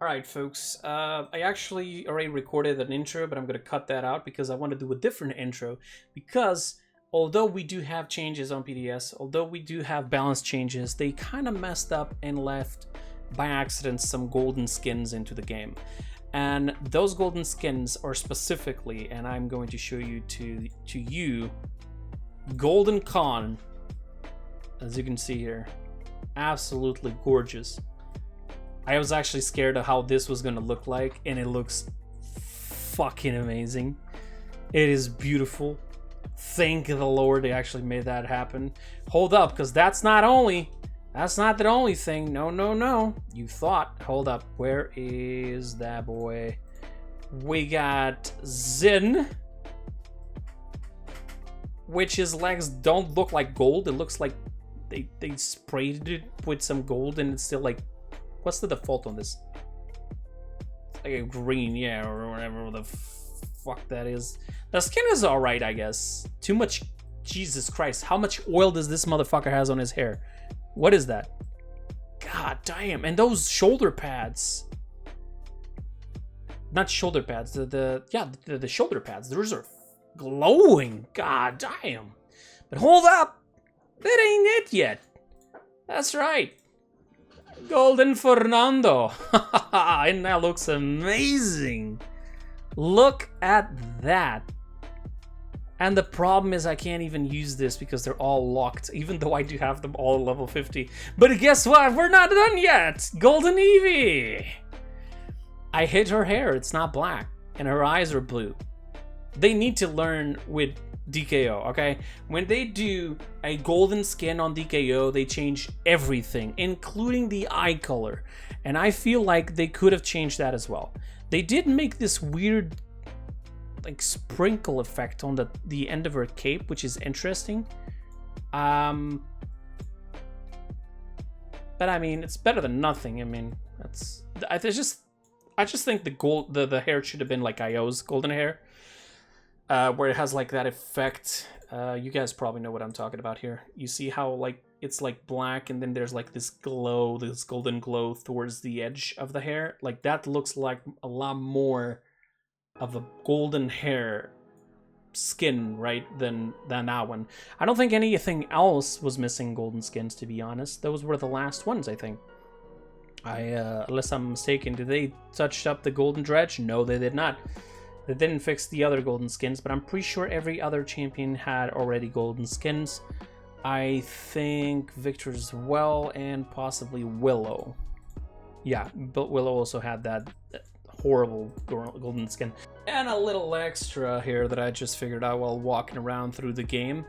Alright folks, I actually already recorded an intro, but I'm going to cut that out because I want to do a different intro. Because although we do have changes on PTS, although we do have balance changes, they kind of messed up and left by accident some golden skins into the game. And those golden skins are specifically, and I'm going to show you to you, Golden Con, as you can see here. Absolutely gorgeous. I was actually scared of how this was gonna look like, and it looks fucking amazing. It is beautiful. Thank the Lord they actually made that happen. Hold up, because that's not the only thing. No. You thought. Hold up. Where is that boy? We got Zin, which his legs don't look like gold. It looks like they sprayed it with some gold, and it's still like, what's the default on this? It's like a green, yeah, or whatever the fuck that is. The skin is alright, I guess. Too much, Jesus Christ. How much oil does this motherfucker has on his hair? What is that? God damn. And those shoulder pads. Not shoulder pads, the shoulder pads. Those are glowing. God damn. But hold up. That ain't it yet. That's right. Golden Fernando. And that looks amazing. Look at that. And the problem is I can't even use this because they're all locked, even though I do have them all level 50. But guess what? We're not done yet. Golden Eevee. I hit her hair. It's not black. And her eyes are blue. They need to learn with DKO, okay? When they do a golden skin on DKO, they change everything, including the eye color. And I feel like they could have changed that as well. They did make this weird, like, sprinkle effect on the end of her cape, which is interesting. But I mean, it's better than nothing. I mean, I just think the hair should have been like Io's golden hair. Where it has like that effect. You guys probably know what I'm talking about here. You see how like it's like black and then there's like this glow, this golden glow towards the edge of the hair. Like that looks like a lot more of a golden hair skin, right, than that one. I don't think anything else was missing golden skins, to be honest. Those were the last ones, I think. Unless I'm mistaken, did they touch up the golden dredge? No, they did not. They didn't fix the other golden skins, but I'm pretty sure every other champion had already golden skins. I think Victor as well, and possibly Willow. Yeah, but Willow also had that horrible golden skin. And a little extra here that I just figured out while walking around through the game.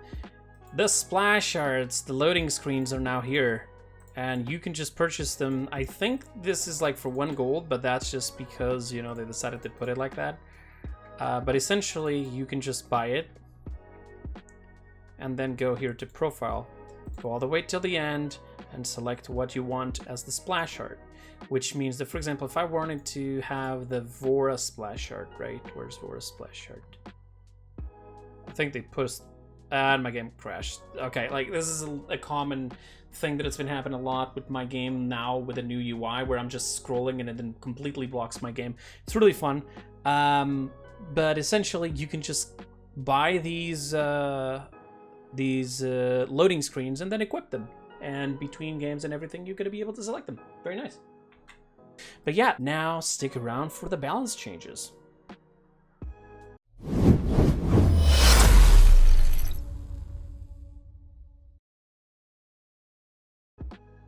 The splash arts, the loading screens are now here. And you can just purchase them. I think this is like for 1 gold, but that's just because, you know, they decided to put it like that. But essentially, you can just buy it and then go here to profile, go all the way till the end and select what you want as the splash art, which means that, for example, if I wanted to have the Vora splash art, right? Where's Vora splash art? I think they pushed, and my game crashed. Okay, like this is a common thing that it's been happening a lot with my game now with a new UI where I'm just scrolling and it then completely blocks my game. It's really fun. But essentially, you can just buy these loading screens and then equip them. And between games and everything, you're going to be able to select them. Very nice. But yeah, now stick around for the balance changes.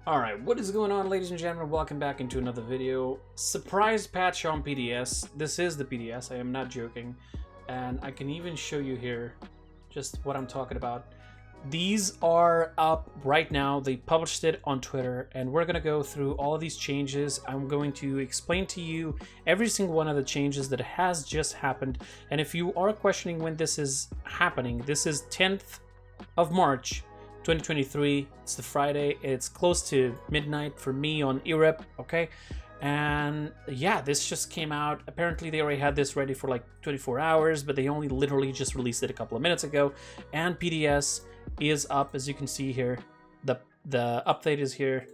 Alright, what is going on, ladies and gentlemen? Welcome back into another video. Surprise patch on PTS. This is the PTS, I am not joking. And I can even show you here just what I'm talking about. These are up right now. They published it on Twitter, and we're going to go through all of these changes. I'm going to explain to you every single one of the changes that has just happened. And if you are questioning when this is happening, this is 10th of March. 2023, it's the Friday, it's close to midnight for me on Europe, okay? And yeah, this just came out. Apparently they already had this ready for like 24 hours, but they only literally just released it a couple of minutes ago. And PTS is up, as you can see here. The update is here.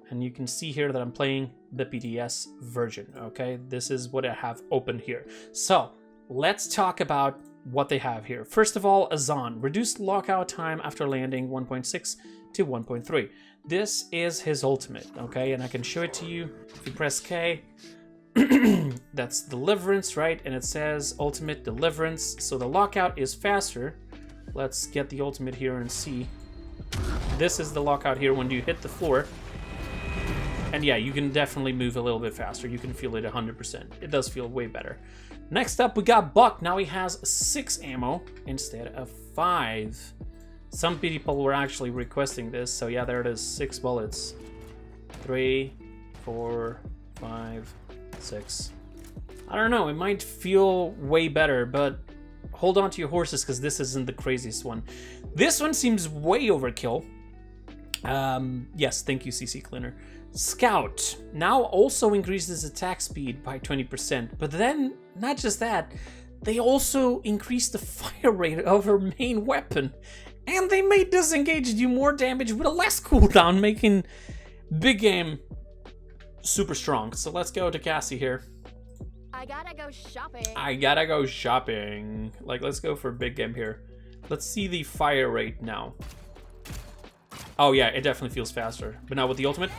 And you can see here that I'm playing the PTS version, okay? This is what I have open here. So, let's talk about what they have here. First of all, Azan. Reduced lockout time after landing 1.6 to 1.3. This is his ultimate, okay? And I can show it to you. If you press K, that's Deliverance, right? And it says Ultimate Deliverance. So the lockout is faster. Let's get the ultimate here and see. This is the lockout here when you hit the floor. And yeah, you can definitely move a little bit faster. You can feel it 100%. It does feel way better. Next up, we got Buck. Now he has 6 ammo instead of 5. Some people were actually requesting this. So yeah, there it is. 6 bullets. 3, 4, 5, 6. I don't know. It might feel way better, but hold on to your horses because this isn't the craziest one. This one seems way overkill. Yes, thank you, CC Cleaner. Scout now also increases attack speed by 20%, but then not just that, they also increase the fire rate of her main weapon, and they may disengage do more damage with a less cooldown, making big game super strong. So let's go to Cassie here. I gotta go shopping. I gotta go shopping. Like, let's go for big game here. Let's see the fire rate now. Oh yeah, it definitely feels faster. But now with the ultimate.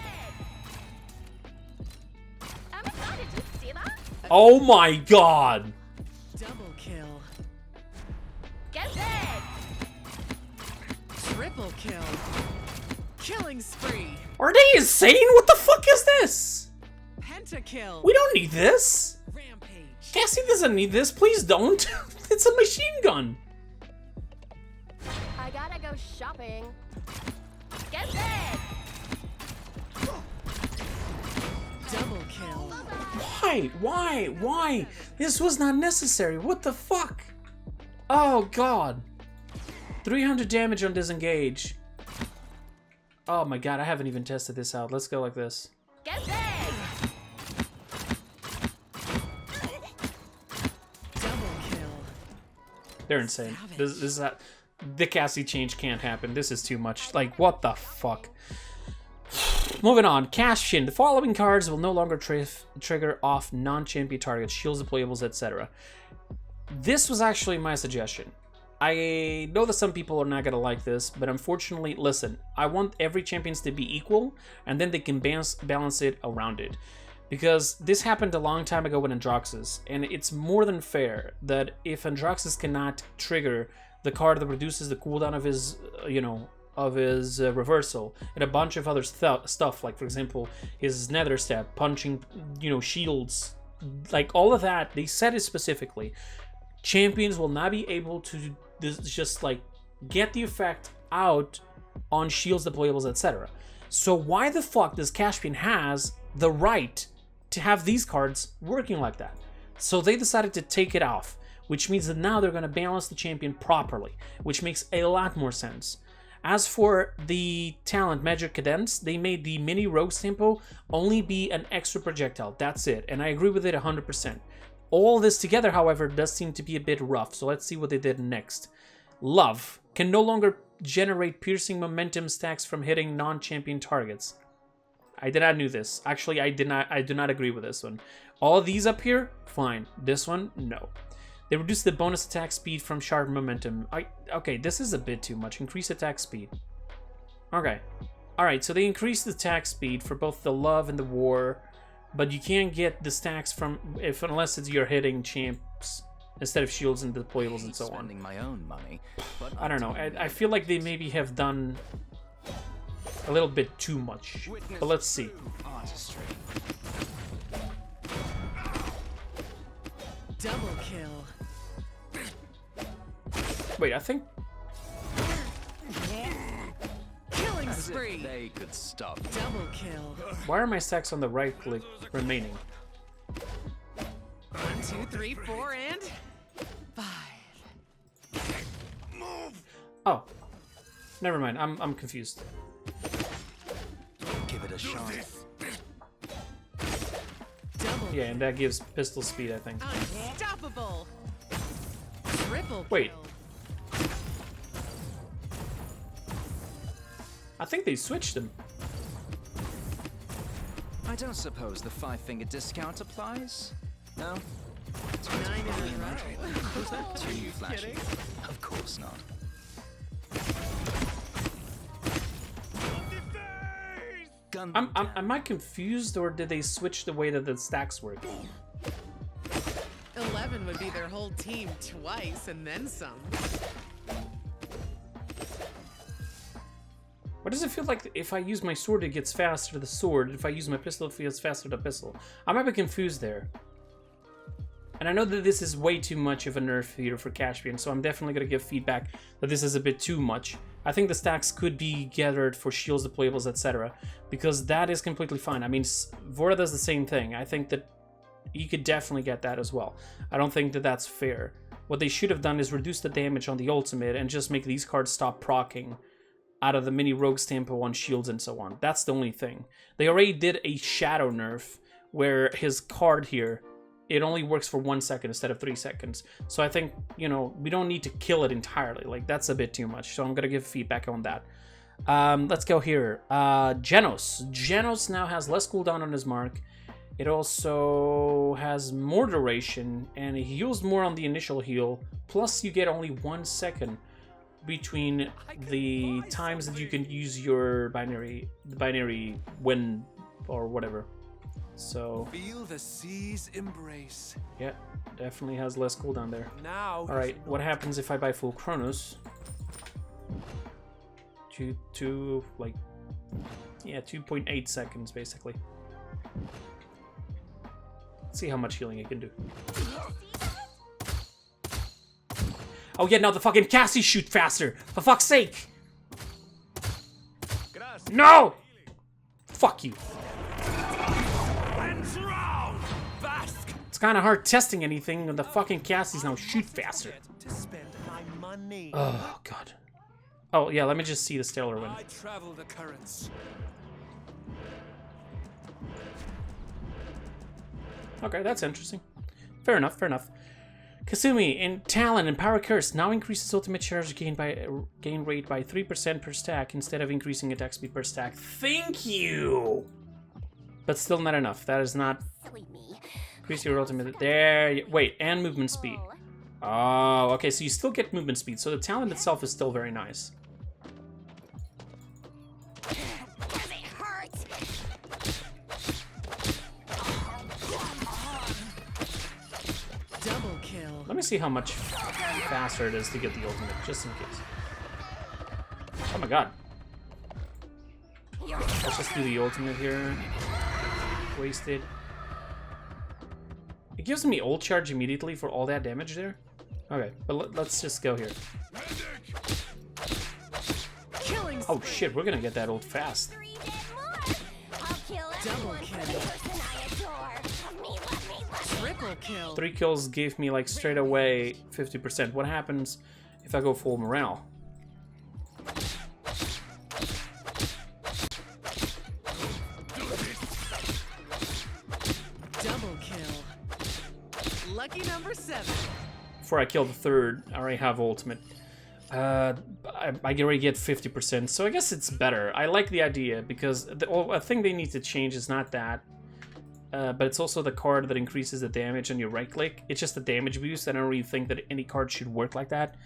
Oh my god! Double kill. Get dead. Triple kill. Killing spree. Are they insane? What the fuck is this? Pentakill. We don't need this. Rampage. Cassie doesn't need this. Please don't. It's a machine gun. I gotta go shopping. Get dead. Double kill. Why? This was not necessary. What the fuck? Oh god. 300 damage on disengage. Oh my god, I haven't even tested this out. Let's go like this. Get dead. Double kill. They're insane. This is that. The Cassie change can't happen. This is too much. Like, what the fuck? Moving on. Cash in. The following cards will no longer trigger off non-champion targets, shields, deployables, etc. This was actually my suggestion. I know that some people are not going to like this, but unfortunately, listen, I want every champions to be equal, and then they can balance it around it. Because this happened a long time ago with Androxus, and it's more than fair that if Androxus cannot trigger the card that reduces the cooldown of his, reversal, and a bunch of other stuff, like for example, his nether step, punching, shields, like all of that, they said it specifically. Champions will not be able to just like get the effect out on shields, deployables, etc. So why the fuck does Caspian has the right to have these cards working like that? So they decided to take it off, which means that now they're going to balance the champion properly, which makes a lot more sense. As for the talent Magic Cadence, they made the mini Rogue's Tempo only be an extra projectile. That's it, and I agree with it 100%. All this together, however, does seem to be a bit rough, so let's see what they did next. Love can no longer generate piercing momentum stacks from hitting non-champion targets. I did not know this. Actually, I do not agree with this one. All these up here, fine. This one, no. They reduce the bonus attack speed from sharp momentum. Okay, this is a bit too much. Increase attack speed. Okay. Alright, so they increased the attack speed for both the Love and the War, but you can't get the stacks unless you're hitting champs instead of shields and deployables and so on. Spending my own money, but I don't know. I feel like they maybe have done a little bit too much. But let's see. artistry. Double kill. Wait, I think... Killing spree. They could stop. Double kill. Why are my stacks on the right click remaining? 1, 2, 3, 4, and 5. Oh. Never mind. I'm confused. Give it a shot. Double. Yeah, and that gives pistol speed, I think. Unstoppable. Triple Wait. kill. I think they switched them. I don't suppose the 5-finger discount applies? No? 9 in a row. Is that too flashy? Kidding? Of course not. Gun Am I confused, or did they switch the way that the stacks work? 11 would be their whole team twice and then some. Why does it feel like if I use my sword, it gets faster to the sword? If I use my pistol, it feels faster to the pistol. I might be confused there. And I know that this is way too much of a nerf here for Caspian, so I'm definitely going to give feedback that this is a bit too much. I think the stacks could be gathered for shields, deployables, etc. Because that is completely fine. I mean, Vora does the same thing. I think that you could definitely get that as well. I don't think that that's fair. What they should have done is reduce the damage on the ultimate and just make these cards stop proccing out of the mini rogue's tempo on shields and so on. That's the only thing. They already did a shadow nerf where his card here, it only works for 1 second instead of 3 seconds. So I think, you know, we don't need to kill it entirely. Like, that's a bit too much. So I'm going to give feedback on that. Let's go here. Genos. Genos now has less cooldown on his mark. It also has more duration, and it heals more on the initial heal. Plus, you get only 1 second between the times that you can use your binary win or whatever. So feel the sea's embrace. Yeah, definitely has less cooldown there. Now. All right, what happens if I buy full Chronos? Like, yeah, 2.8 seconds basically. Let's see how much healing it can do. Oh yeah, now the fucking Cassie shoot faster. For fuck's sake! No! Fuck you. It's kind of hard testing anything when the fucking Cassies now shoot faster. Oh god. Oh yeah, let me just see the stellar win. I travel the currents. Okay, that's interesting. Fair enough, fair enough. Kasumi in Talon and Power Curse now increases ultimate charge gain rate by 3% per stack instead of increasing attack speed per stack. Thank you. But still not enough. That is not. Increase your ultimate. There. Wait, and movement speed. Oh, okay. So you still get movement speed. So the talent itself is still very nice. Double kill. Let me see how much faster it is to get the ultimate, just in case. Oh my god. Let's just do the ultimate here. Wasted. It gives me ult charge immediately for all that damage there. Okay, but let's just go here. Oh shit, we're gonna get that ult fast. Double kill. Triple kill. 3 kills gave me like straight away 50%. What happens if I go full morale? Double kill. Lucky number 7. Before I kill the third, I already have ultimate. I already get 50%, so I guess it's better. I like the idea because I think they need to change is not that. But it's also the card that increases the damage on your right click. It's just a damage boost. I don't really think that any card should work like that.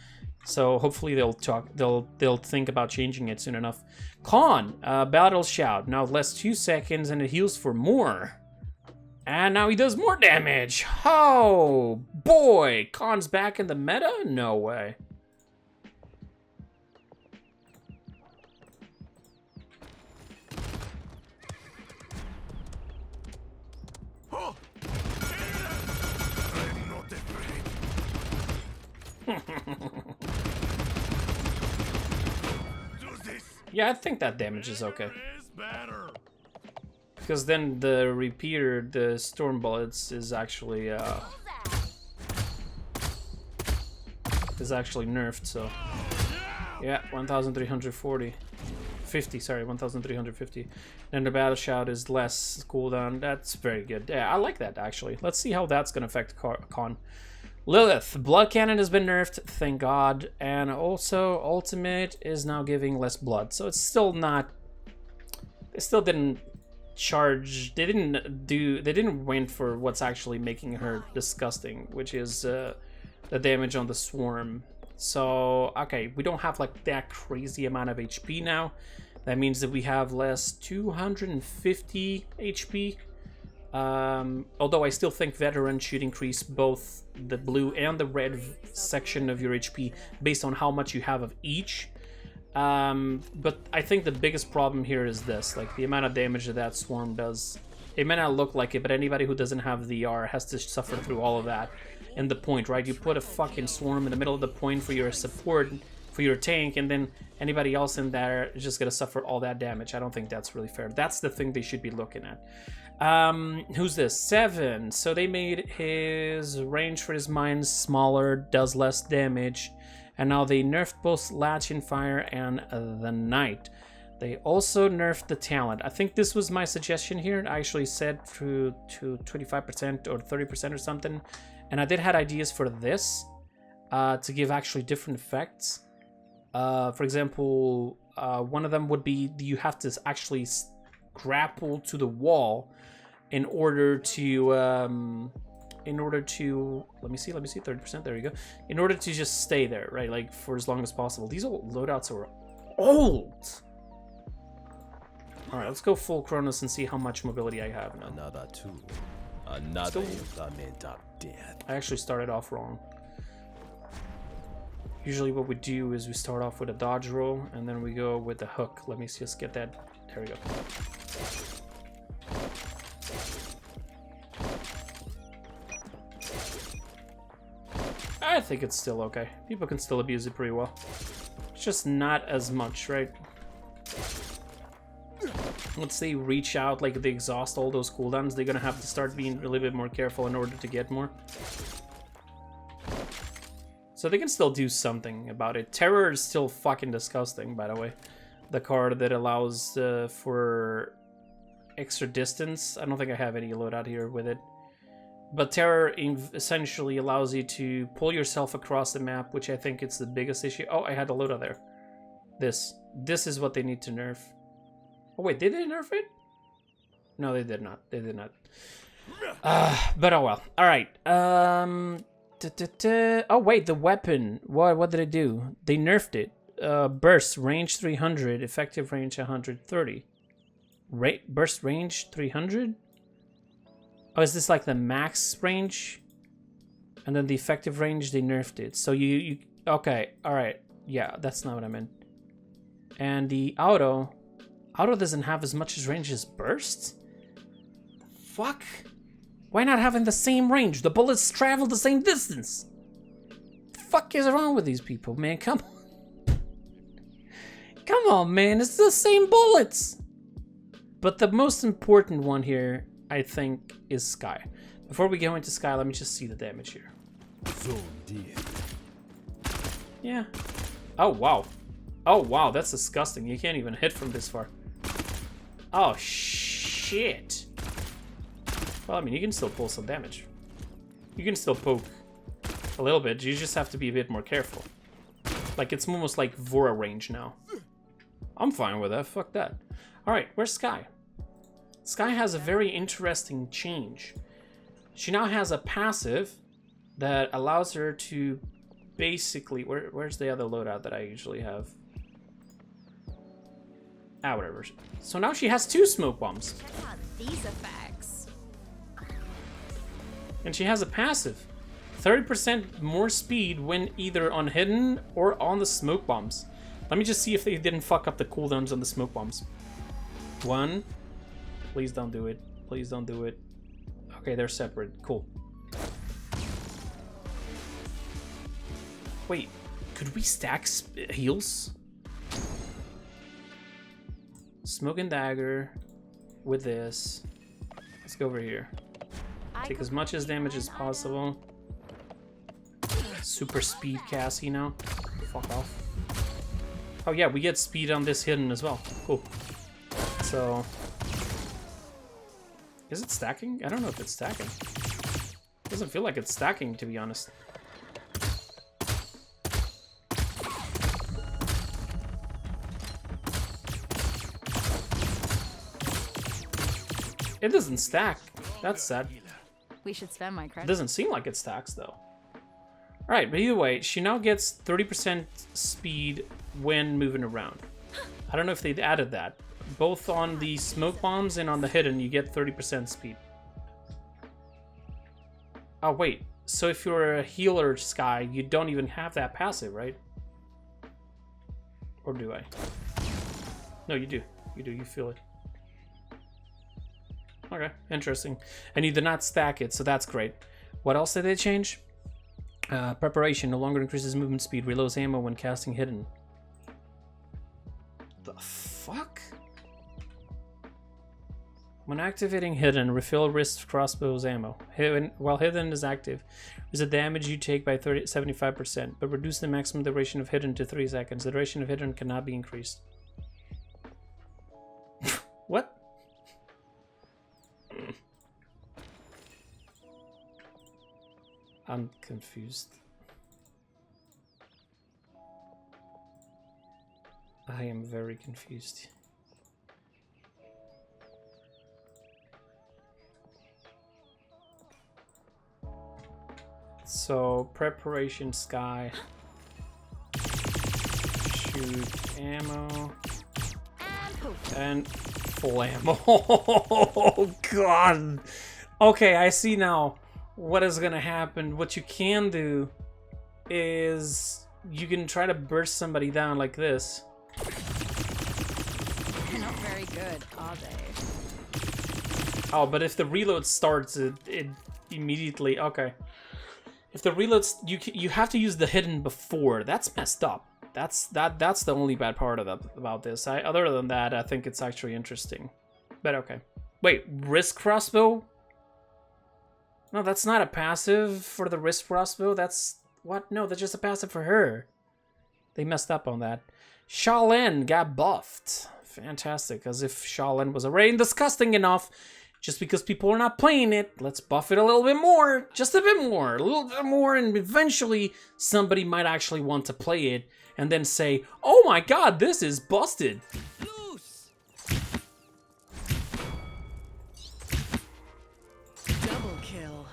So hopefully they'll think about changing it soon enough. Khan, Battle Shout. Now it lasts 2 seconds and it heals for more. And now he does more damage. Oh boy, Khan's back in the meta? No way. Yeah, I think that damage is okay. Because then the repeater, the storm bullets, is actually nerfed. So yeah, 1,340, 50. Sorry, 1,350. And the battle shout is less cooldown. That's very good. Yeah, I like that actually. Let's see how that's gonna affect Khan. Lilith, Blood Cannon has been nerfed, thank God, and also Ultimate is now giving less blood, so it's still not, they still didn't charge. They didn't went for what's actually making her disgusting, which is the damage on the swarm. So okay, we don't have like that crazy amount of HP now. That means that we have less 250 HP. Although I still think veteran should increase both the blue and the red section of your HP based on how much you have of each. But I think the biggest problem here is this, like the amount of damage that swarm does. It may not look like it, but anybody who doesn't have the R has to suffer through all of that. And the point, right? You put a fucking swarm in the middle of the point for your support, for your tank, and then anybody else in there is just gonna suffer all that damage. I don't think that's really fair. That's the thing they should be looking at. Who's this? 7. So they made his range for his mines smaller, does less damage, and now they nerfed both Latch and Fire and the Knight. They also nerfed the talent. I think this was my suggestion here. I actually said to 25% or 30% or something, and I did had ideas for this to give actually different effects. For example, one of them would be you have to actually grapple to the wall in order to let me see 30%, there you go, in order to just stay there, right, like for as long as possible. These old loadouts are old. All right, let's go full Chronos and see how much mobility I have now. Another tool, another implement of death. I actually started off wrong. Usually what we do is we start off with a dodge roll and then we go with the hook. Let me just get that. There we go. I think it's still okay. People can still abuse it pretty well. It's just not as much, right? Once they reach out, like they exhaust all those cooldowns, they're gonna have to start being a little bit more careful in order to get more. So they can still do something about it. Terror is still fucking disgusting, by the way. The card that allows for extra distance. I don't think I have any loadout here with it. But Terror essentially allows you to pull yourself across the map, which I think it's the biggest issue. Oh, I had a loadout there. This is what they need to nerf. Oh wait, did they nerf it? No, they did not. They did not. But oh well. All right. Oh wait, the weapon. What did it do? They nerfed it. Burst range 300, effective range 130. Burst range 300. Oh, is this like the max range? And then the effective range, they nerfed it. So you okay? All right. Yeah, that's not what I meant. And the auto doesn't have as much as range as burst. Fuck. Why not having the same range? The bullets travel the same distance. The fuck is wrong with these people, man? Come on. Come on, man. It's the same bullets. But the most important one here, I think, is Sky. Before we go into Sky, let me just see the damage here. Yeah. Oh, wow. Oh, wow. That's disgusting. You can't even hit from this far. Oh, shit. Well, I mean, you can still pull some damage. You can still poke a little bit. You just have to be a bit more careful. Like, it's almost like Vora range now. I'm fine with that. Fuck that. Alright, where's Sky? Sky has a very interesting change. She now has a passive that allows her to basically... Where's the other loadout that I usually have? Ah, whatever. So now she has 2 smoke bombs. Check out these effects. And she has a passive. 30% more speed when either on hidden or on the smoke bombs. Let me just see if they didn't fuck up the cooldowns on the smoke bombs. 1. Please don't do it. Please don't do it. Okay, they're separate. Cool. Wait, could we stack heals? Smoke and dagger with this. Let's go over here. Take as much as damage as possible. Super speed Cassie now. Fuck off. Oh yeah, we get speed on this hidden as well. Cool. So... Is it stacking? I don't know if it's stacking. Doesn't feel like it's stacking, to be honest. It doesn't stack. That's sad. We should spend my It credit. doesn't seem like it stacks though. Alright, but either way, she now gets 30% speed when moving around. I don't know if they'd added that. Both on the smoke bombs and on the hidden, you get 30% speed. Oh, wait. So if you're a healer, Sky, you don't even have that passive, right? Or do I? No, you do. You do. You feel it. Okay, interesting. And you did not stack it, so that's great. What else did they change? Preparation no longer increases movement speed, reloads ammo when casting hidden. The fuck? When activating hidden, refill wrist crossbow's ammo. While hidden is active, is the damage you take by 75%, but reduce the maximum duration of hidden to 3 seconds. The duration of hidden cannot be increased. What? I'm confused. I am very confused. So, preparation, Sky. Shoot ammo. And full ammo. Oh, God. Okay, I see now what is gonna happen. What you can do is you can try to burst somebody down like this. They're not very good, are they? Oh, but if the reload starts, it immediately... Okay. If the reloads... You have to use the hidden before. That's messed up. That's the only bad part of about this. Other than that, I think it's actually interesting. But okay. Wait, wrist crossbow? No, that's not a passive for the wrist crossbow. That's... What? No, that's just a passive for her. They messed up on that. Shaolin got buffed. Fantastic. As if Shaolin was already disgusting enough. Just because people are not playing it, let's buff it a little bit more. Just a bit more. A little bit more. And eventually, somebody might actually want to play it. And then say, oh my god, this is busted. Loose. Double kill.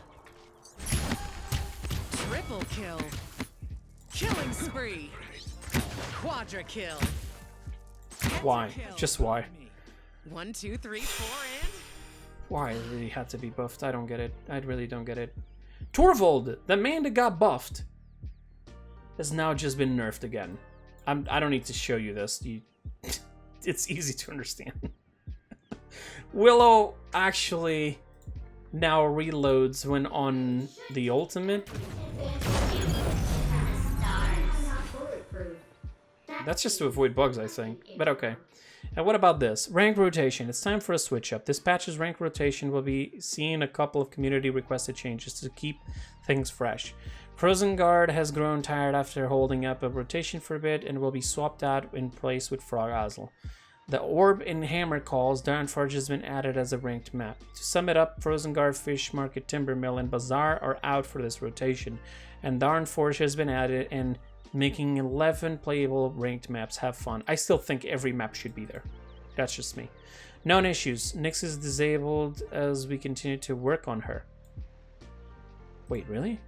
Triple kill. Killing spree. Quadra kill. Why? Pentakill. Just why? 1, 2, 3, 4, and Why it really had to be buffed? I don't get it. I really don't get it. Torvald, the man that got buffed, has now just been nerfed again. I don't need to show you this. It's easy to understand. Willow actually now reloads when on the ultimate. That's just to avoid bugs, I think. But okay. And what about this? Rank rotation. It's time for a switch up. This patch's rank rotation will be seeing a couple of community requested changes to keep things fresh. Frozen Guard has grown tired after holding up a rotation for a bit and will be swapped out in place with Frog Azzle. The Orb in Hammer Calls, Darn Forge has been added as a ranked map. To sum it up, Frozen Guard, Fish Market, Timbermill, and Bazaar are out for this rotation, and Darn Forge has been added and making 11 playable ranked maps. Have fun. I still think every map should be there. That's just me. Known issues. Nyx is disabled as we continue to work on her. Wait, really?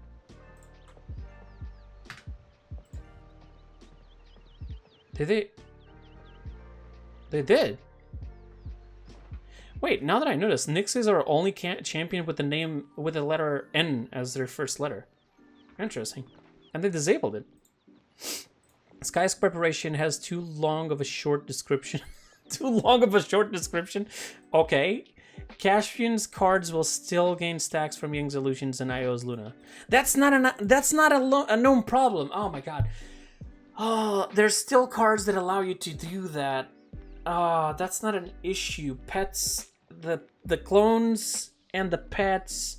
Did they? They did. Wait, now that I notice, Nyx is our only champion with the name with the letter N as their first letter. Interesting. And they disabled it. Sky's preparation has too long of a short description. Too long of a short description. Okay. Caspian's cards will still gain stacks from Ying's Illusions and IO's Luna. That's not a known problem. Oh my god. Oh, there's still cards that allow you to do that. That's not an issue. Pets, the clones and the pets,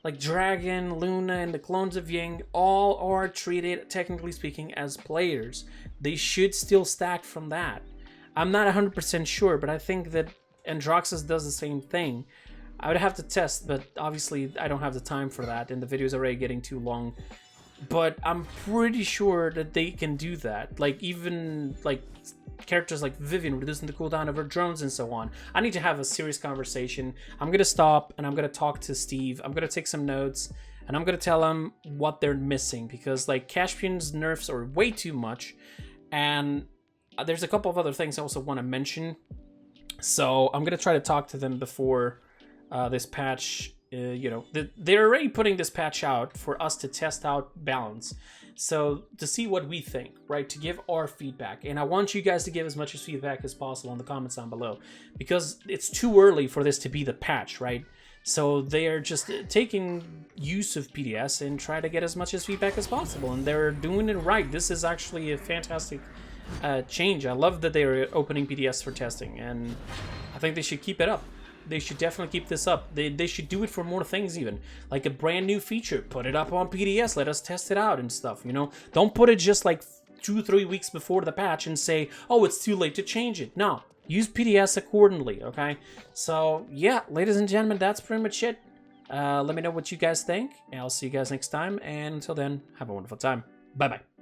like Dragon, Luna, and the clones of Ying, all are treated, technically speaking, as players. They should still stack from that. I'm not 100% sure, but I think that Androxus does the same thing. I would have to test, but obviously I don't have the time for that, and the video is already getting too long. But I'm pretty sure that they can do that. Like, even, like, characters like Vivian reducing the cooldown of her drones and so on. I need to have a serious conversation. I'm gonna stop and I'm gonna talk to Steve. I'm gonna take some notes and I'm gonna tell him what they're missing, because like Caspian's nerfs are way too much, and there's a couple of other things I also want to mention. So I'm gonna try to talk to them before this patch. You know, they're already putting this patch out for us to test out Balance. So to see what we think, right? To give our feedback. And I want you guys to give as much feedback as possible in the comments down below, because it's too early for this to be the patch, right? So they are just taking use of PTS and try to get as much as feedback as possible. And they're doing it right. This is actually a fantastic change. I love that they are opening PTS for testing, and I think they should keep it up. They should definitely keep this up. They should do it for more things, even like a brand new feature. Put it up on PTS. Let us test it out and stuff. You know, don't put it just like 2-3 weeks before the patch and say, oh, it's too late to change it. No, use PTS accordingly. Okay. So yeah, ladies and gentlemen, that's pretty much it. Let me know what you guys think, and I'll see you guys next time. And until then, have a wonderful time. Bye bye.